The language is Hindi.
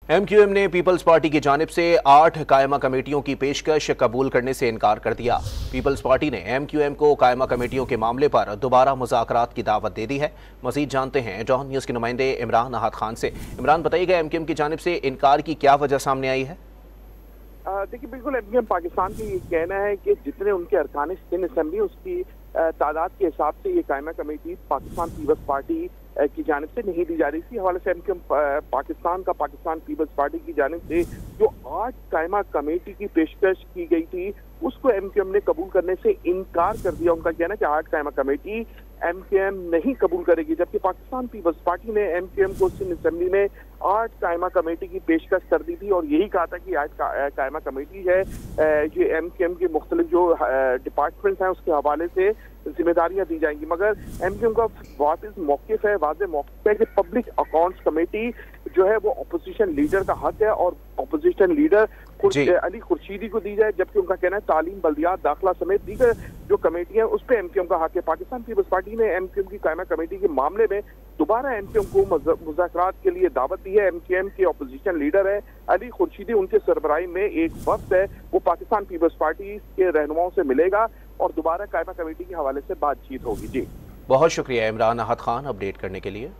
MQM ने पीपल्स पार्टी की जानिब से 8 कायमा कमेटियों की पेशकश कबूल करने से इनकार कर दिया। पीपल्स पार्टी ने MQM को कायमा कमेटियों के मामले पर दोबारा मुज़ाकरात की दावत दे दी है। मज़ीद जानते हैं डॉन न्यूज़ के नुमाइंदे इमरान अहद खान से। इमरान, बताइएगा MQM की जानिब से इनकार की क्या वजह सामने आई है? देखिए, बिल्कुल MQM पाकिस्तान का ये कहना है कि जितने उनके अरकान सिंध असेंबली उसकी तादाद के हिसाब से ये कायमा कमेटी पाकिस्तान पीपल्स पार्टी की जानिब से नहीं दी जा रही थी। हवाले से MQM पाकिस्तान पीपल्स पार्टी की जानिब से जो 8 कायमा कमेटी की पेशकश की गई थी उसको MQM ने कबूल करने से इनकार कर दिया। उनका कहना है कि 8 कायमा कमेटी MQM नहीं कबूल करेगी, जबकि पाकिस्तान पीपल्स पार्टी ने MQM को सिंध असेंबली में 8 कायमा कमेटी की पेशकश कर दी थी और यही कहा था कि 8 कायमा कमेटी है ये MQM के मुख्तलिफ जो डिपार्टमेंट्स हैं उसके हवाले से जिम्मेदारियां दी जाएंगी। मगर MQM का वाजिह मौक़िफ़ है कि पब्लिक अकाउंट्स कमेटी जो है वो अपोजिशन लीडर का हक है और अपोजिशन लीडर अली खुर्शीदी को दी जाए, जबकि उनका कहना है तालीम, बल्दियात, दाखिला समेत दीगर जो कमेटियां उस पर MQM का हक है। पाकिस्तान पीपल्स पार्टी ने MQM की कायमा कमेटी के मामले में दोबारा MQM को मुज़ाकरात के लिए दावत दी है। MQM के अपोजिशन लीडर है अली खुर्शीदी, उनके सरबराही में एक वफ्द है वो पाकिस्तान पीपल्स पार्टी के रहनुमाओं से मिलेगा और दोबारा कायमा कमेटी के हवाले से बातचीत होगी। जी, बहुत शुक्रिया इमरान अहद खान अपडेट करने के लिए।